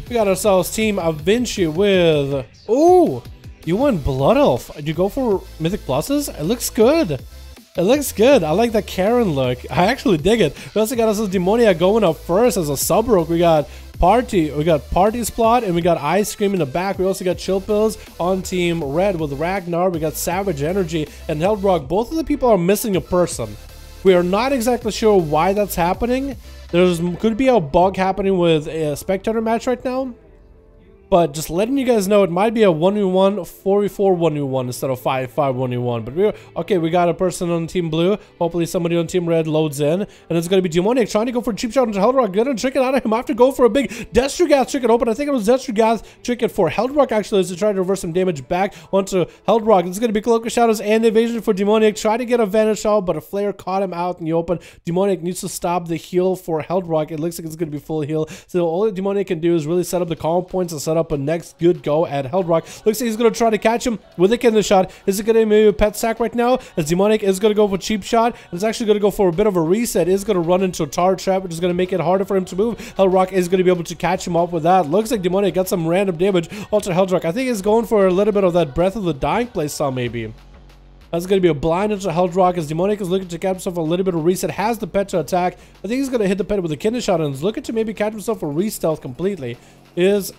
We got ourselves Team Avinci with... Ooh! You went Blood Elf. Did you go for Mythic Pluses? It looks good. It looks good. I like the Karen look. I actually dig it. We also got ourselves Demonia going up first as a sub-rogue. We got Party Splot, and we got Ice Cream in the back. We also got Chill Pills on Team Red with Ragnar. We got Savage Energy and Heldrock. Both of the people are missing a person. We are not exactly sure why that's happening. Could be a bug happening with a spectator match right now. But just letting you guys know, it might be a 1v1, 4v4 1v1 instead of 5v5 1v1. But we got a person on Team Blue. Hopefully somebody on Team Red loads in. And it's going to be Demonic trying to go for a cheap shot into Heldrock. Get a trinket out of him. I have to go for a big Destrugath trinket open. I think it was Destrugath trinket for Heldrock actually, is to try to reverse some damage back onto Heldrock. It's going to be Cloak of Shadows and Evasion for Demonic. Try to get a Vanish out, but a Flare caught him out in the open. Demonic needs to stop the heal for Heldrock. It looks like it's going to be full heal. So all that Demonic can do is really set up the calm points and set up a next good go at Heldrock. Looks like he's going to try to catch him with a kidney shot. Is it going to be a pet sack right now? As Demonic is going to go for cheap shot. It's actually going to go for a bit of a reset. Is going to run into a tar trap, which is going to make it harder for him to move. Heldrock is going to be able to catch him up with that. Looks like Demonic got some random damage onto Heldrock. I think he's going for a little bit of that Breath of the Dying play style maybe. That's going to be a blind into Heldrock as Demonic is looking to catch himself a little bit of reset. Has the pet to attack. I think he's going to hit the pet with a kidney shot and is looking to maybe catch himself a re-stealth completely.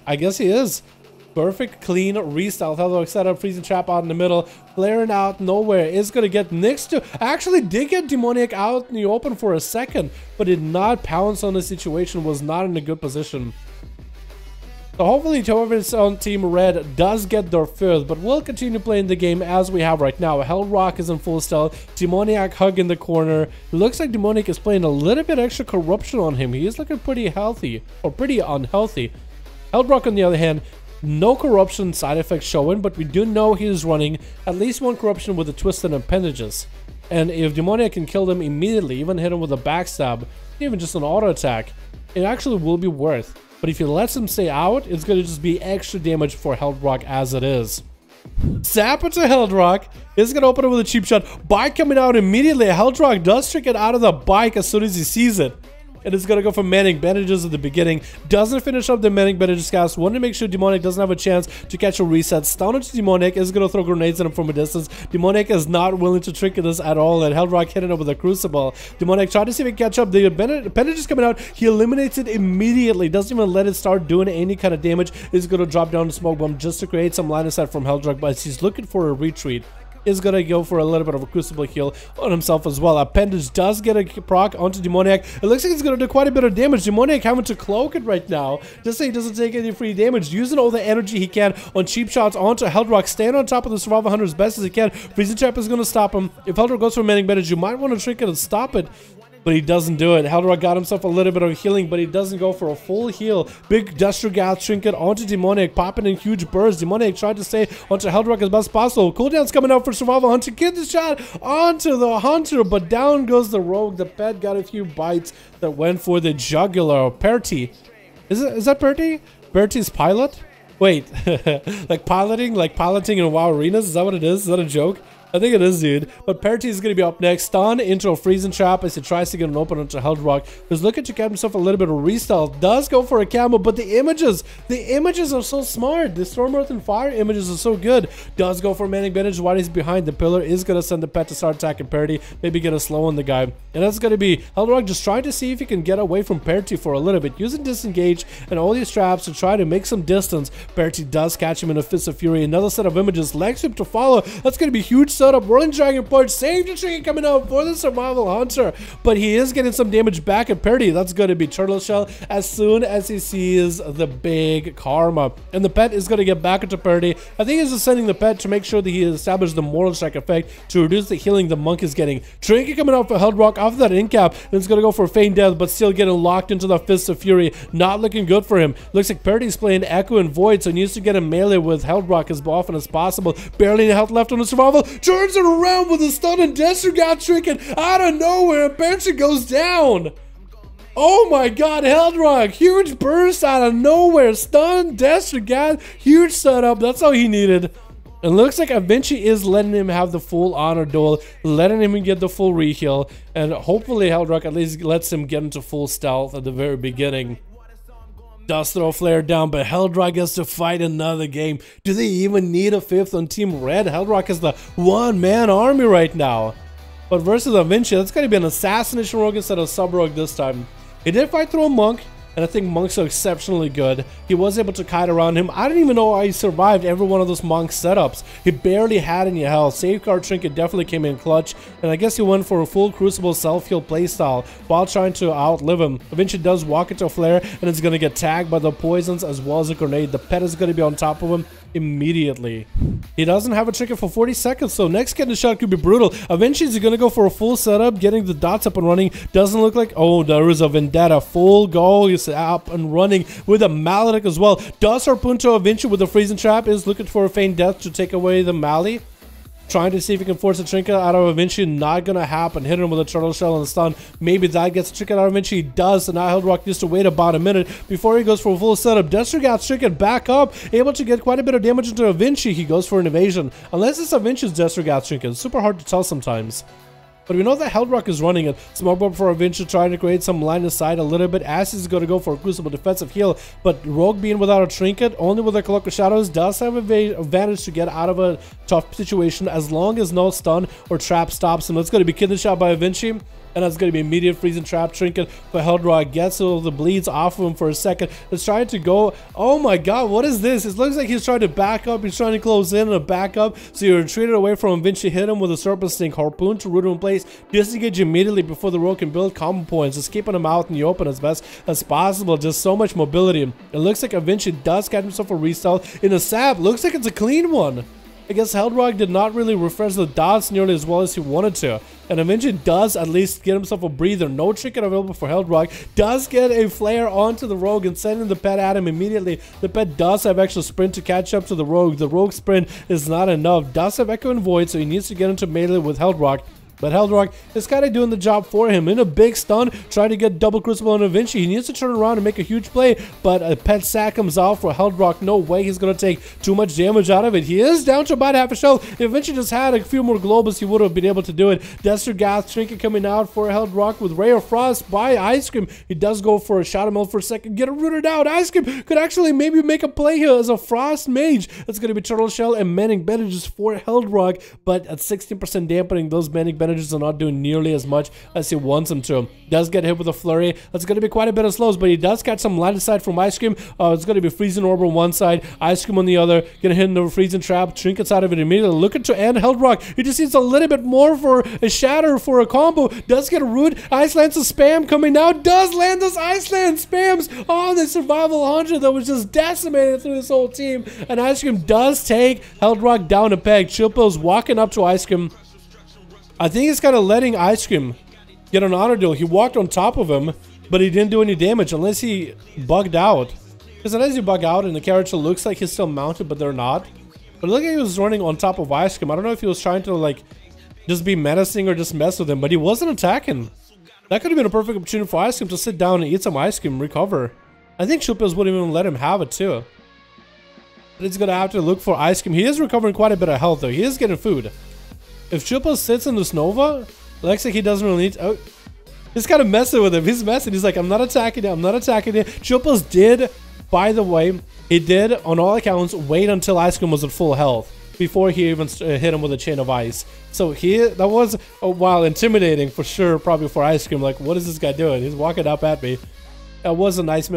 I guess he is. Perfect, clean re-stealth. Heldrock set up freezing trap out in the middle, flaring out nowhere. Is going to get next to... Actually did get Demonic out in the open for a second, but did not pounce on the situation. Was not in a good position. So hopefully whoever's on Team Red does get their fifth, but we'll continue playing the game as we have right now. Heldrock is in full stealth. Demoniac hug in the corner. It looks like Demonic is playing a little bit extra corruption on him. He is looking pretty healthy, or pretty unhealthy. Heldrock on the other hand, no corruption side effects showing, but we do know he is running at least one corruption with the twisted appendages. And if Demoniac can kill them immediately, even hit him with a backstab, even just an auto attack, it actually will be worth. But if he lets him stay out, it's going to just be extra damage for Heldrock as it is. Zap into Heldrock. Is going to open it with a cheap shot. Bike coming out immediately. Heldrock does trick it out of the bike as soon as he sees it. And it's going to go for Manic Bandages at the beginning. Doesn't finish up the Manic Bandages cast. Wanted to make sure Demonic doesn't have a chance to catch a reset. Stun into Demonic. Is going to throw grenades at him from a distance. Demonic is not willing to trick this at all. And Heldrock hitting up with a Crucible. Demonic tried to see if he can catch up. The Bandages coming out. He eliminates it immediately. Doesn't even let it start doing any kind of damage. Is going to drop down the Smoke Bomb just to create some line of sight from Heldrock. But he's looking for a retreat. Is going to go for a little bit of a Crucible heal on himself as well. Appendage does get a proc onto Demoniac. It looks like he's going to do quite a bit of damage. Demoniac having to cloak it right now just so he doesn't take any free damage. Using all the energy he can on cheap shots onto Heldrock. Staying on top of the Survival Hunter as best as he can. Freezing Trap is going to stop him. If Heldrock goes for a Manic Bandage, you might want to trick it and stop it. But he doesn't do it. Heldrock got himself a little bit of healing, but he doesn't go for a full heal. Big Destrugath trinket onto Demoniac, popping in huge bursts. Demoniac tried to stay onto Heldrock as best as possible. Cooldown's coming out for Survival Hunter. Get the shot onto the Hunter, but down goes the Rogue. The pet got a few bites that went for the jugular. Perty. Is that Perty? Perty's pilot? Wait, like piloting in WoW arenas? Is that what it is? Is that a joke? I think it is, dude. But Perty is going to be up next. Stun into a freezing trap as he tries to get an open onto Heldrock. He's looking to get himself a little bit of restyle. Does go for a camo, but the images are so smart. The Storm, Earth, and Fire images are so good. Does go for Manic Bandage while he's behind the pillar. Is going to send the pet to start attacking Perty. Maybe get a slow on the guy. And that's going to be Heldrock just trying to see if he can get away from Perty for a little bit. Using Disengage and all these traps to try to make some distance. Perty does catch him in a Fist of Fury. Another set of images. Leg sweep to follow. That's going to be huge setup. Whirling Dragon Punch, save the tree coming out for the Survival Hunter, but he is getting some damage back at Perty. That's going to be Turtle Shell as soon as he sees the big Karma, and the pet is going to get back into Perty. I think he's just sending the pet to make sure that he establishes the Mortal Strike effect to reduce the healing the monk is getting. Trinket coming out for Heldrock off that incap, and it's going to go for Feign Death, but still getting locked into the Fist of Fury. Not looking good for him. Looks like Perty's playing Echo and Void, so he needs to get a melee with Heldrock as often as possible. Barely any health left on the Survival. turns it around with a stun and disregard trinket out of nowhere, and Banshee goes down. Oh my god, Heldrock, huge burst out of nowhere, stun, disregard, huge setup, that's all he needed. It looks like Vinci is letting him have the full honor duel, letting him get the full reheal, and hopefully Heldrock at least lets him get into full stealth at the very beginning. Does throw Flare down, but Heldrock gets to fight another game. Do they even need a fifth on Team Red? Heldrock is the one-man army right now. But versus Vinci, that's going to be an Assassination Rogue instead of Sub-Rogue this time. He did fight through a Monk, and I think Monks are exceptionally good. He was able to kite around him. I didn't even know how he survived every one of those Monk setups. He barely had any health. Safeguard Trinket definitely came in clutch, and I guess he went for a full Crucible self-heal playstyle while trying to outlive him. Eventually does walk into a flare, and it's going to get tagged by the poisons as well as a grenade. The pet is going to be on top of him immediately. He doesn't have a trinket for 40 seconds, so next getting the shot could be brutal. Eventually he's going to go for a full setup, getting the dots up and running. Doesn't look like, oh, there is a Vendetta. Full go, he's up and running with a Maledict as well. Does harpoon to Eventually with the freezing trap, is looking for a feign death to take away the Mali. Trying to see if he can force a trinket out of Vinci. Not gonna happen. Hit him with a turtle shell and stun. Maybe that gets a trinket out of Vinci. He does, and now Heldrock needs to wait about a minute before he goes for a full setup. Destro got trinket back up, able to get quite a bit of damage into Vinci. He goes for an evasion. Unless it's Vinci's Destro got trinket. It's super hard to tell sometimes. But we know that Heldrock is running it. Smoke bomb for Vinci, trying to create some line of sight a little bit. Ass is going to go for a Crucible defensive heal. But Rogue being without a trinket, only with a Cloak of Shadows, does have an advantage to get out of a tough situation as long as no stun or trap stops him. That's going to be kidney shot by Vinci. And that's going to be immediate freezing trap trinket for Heldrock. Gets all the bleeds off of him for a second. It's trying to go. Oh my god, what is this? It looks like he's trying to back up. He's trying to close in and back up. So you retreated away from him. Vinci hit him with a Serpent Sting. Harpoon to root him in place. Disengage immediately before the Rogue can build combo points. Just keeping him out in the open as best as possible. Just so much mobility. It looks like Vinci does get himself a restyle in a sap. Looks like it's a clean one. I guess Heldrock did not really refresh the dots nearly as well as he wanted to. And Avenging does at least get himself a breather. No trinket available for Heldrock. Does get a flare onto the Rogue and sending the pet at him immediately. The pet does have extra sprint to catch up to the Rogue. The Rogue sprint is not enough. Does have Echo and Void, so he needs to get into melee with Heldrock. But Heldrock is kind of doing the job for him. In a big stun, trying to get double Crucible on Vinci. He needs to turn around and make a huge play, but a pet sack comes out for Heldrock. No way he's going to take too much damage out of it. He is down to about half a shell. If Vinci just had a few more Globus, he would have been able to do it. Destro Gas Trinket coming out for Heldrock with Ray of Frost by Ice Cream. He does go for a Shadow Meld for a second. Get it rooted out. Ice Cream could actually maybe make a play here as a Frost Mage. That's going to be Turtle Shell and Manic Bandages for Heldrock, but at 16% dampening, those Manic Bandages are not doing nearly as much as he wants him to. Does get hit with a flurry. That's going to be quite a bit of slows, but he does catch some line of sight from Ice Cream. It's going to be Freezing Orb on one side, Ice Cream on the other. Gonna hit into a Freezing Trap. Trinkets out of it immediately. Looking to end Heldrock. He just needs a little bit more for a Shatter for a combo. Does get a Root. Ice Lands a spam coming out. Does land this Ice Land spams on the Survival 100 that was just decimated through this whole team. And Ice Cream does take Heldrock down a peg. Chillpill's walking up to Ice Cream. I think he's kind of letting Ice Cream get an honor duel. He walked on top of him, but he didn't do any damage unless he bugged out. Because unless you bug out and the character looks like he's still mounted, but they're not. But look like he was running on top of Ice Cream. I don't know if he was trying to like just be menacing or just mess with him, but he wasn't attacking. That could have been a perfect opportunity for Ice Cream to sit down and eat some Ice Cream and recover. I think Chupills wouldn't even let him have it too. But he's going to have to look for Ice Cream. He is recovering quite a bit of health though. He is getting food. If Chupills sits in this Nova, looks like he doesn't really need to, oh, he's kind of messing with him. He's messing. He's like, I'm not attacking it. I'm not attacking it. Chupills did, by the way, he did, on all accounts, wait until Ice Cream was at full health before he even hit him with a Chain of Ice. So that was, while intimidating for sure, probably for Ice Cream. Like, what is this guy doing? He's walking up at me. That was a nice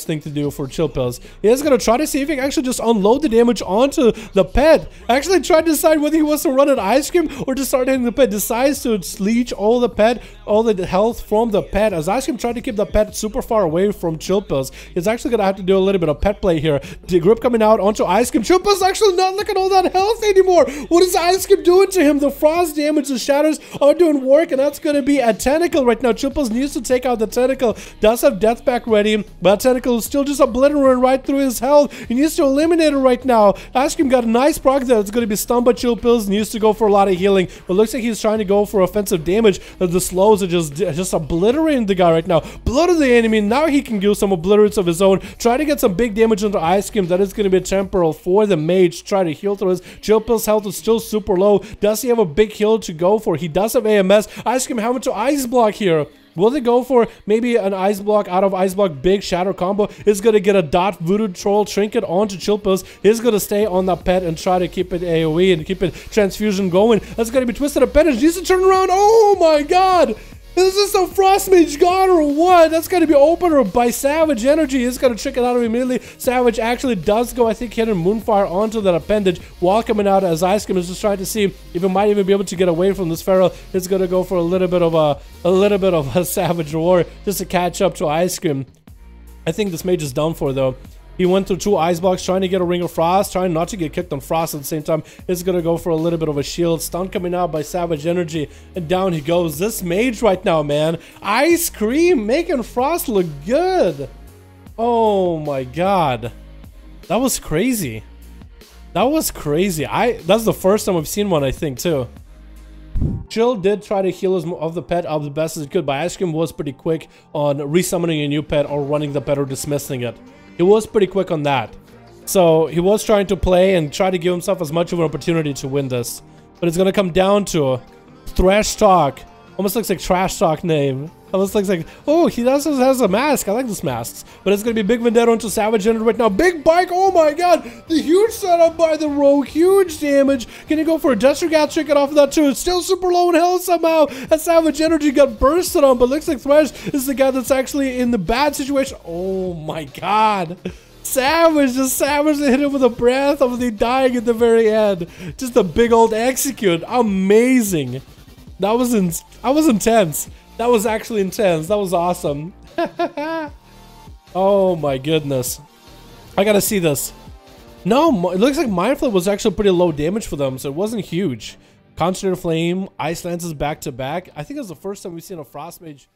thing to do for Chillpills. He is going to try to see if he can actually just unload the damage onto the pet. Actually try to decide whether he wants to run an Ice Cream or just start hitting the pet. Decides to leech all the health from the pet. As Ice Cream tried to keep the pet super far away from Chillpills, he's actually going to have to do a little bit of pet play here. The grip coming out onto Ice Cream. Chillpills actually not looking all that health anymore. What is Ice Cream doing to him? The frost damage, the shatters are doing work, and that's going to be a tentacle right now. Chillpills needs to take out the tentacle. Does have death pack back ready, but Tentacle is still just obliterating right through his health. He needs to eliminate it right now. Ice Cream got a nice proc there. It's going to be stunned by chill pills. Needs to go for a lot of healing, but looks like he's trying to go for offensive damage. The slows are just obliterating the guy right now. Blood of the enemy. Now he can do some obliterates of his own. Try to get some big damage into Ice Cream. That is going to be temporal for the mage. Try to heal through his chill pills. Health is still super low. Does he have a big heal to go for? He does have AMS. Ice Cream having to ice block here. Will they go for maybe an ice block out of ice block big shadow combo? Is going to get a dot voodoo troll trinket onto chill pills. He's going to stay on that pet and try to keep it AoE and keep it transfusion going. That's going to be twisted appendage. Needs to turn around. Oh my god! Is this a Frost Mage God or what? That's going to be opener by Savage Energy. He's going to trick it out of him immediately. Savage actually does go, I think, hitting Moonfire onto that appendage while coming out as Ice Cream is just trying to see if he might even be able to get away from this Feral. He's going to go for a little bit of a Savage Roar just to catch up to Ice Cream. I think this Mage is done for though. He went through 2 ice blocks trying to get a Ring of Frost, trying not to get kicked on Frost at the same time. He's going to go for a little bit of a shield. Stun coming out by Savage Energy, and down he goes. This Mage right now, man. Ice Cream making Frost look good. Oh my god. That was crazy. That was crazy. That's the first time I've seen one, I think, too. Chill did try to heal his of the pet up the best as he could, but Ice Cream was pretty quick on resummoning a new pet or running the pet or dismissing it. He was pretty quick on that. So he was trying to play and try to give himself as much of an opportunity to win this. But it's going to come down to Thrash Talk. Almost looks like Trash Talk name. Almost looks like, oh, he has a mask. I like this masks. But it's going to be Big Vendetta onto Savage Energy right now. Big Bike. Oh my god. The huge setup by the Rogue. Huge damage. Can he go for a Destrugat Trinket off of that too? It's still super low in health somehow. And Savage Energy got bursted on. But looks like Thrash is the guy that's actually in the bad situation. Oh my god. Savage, just savagely hit him with a breath of the dying at the very end. Just a big old execute. Amazing. That was intense. That was actually intense. That was awesome. Oh my goodness. I gotta see this. No, it looks like Mind Flip was actually pretty low damage for them, so it wasn't huge. Concentrated Flame, Ice Lances back to back. I think it was the first time we've seen a Frost Mage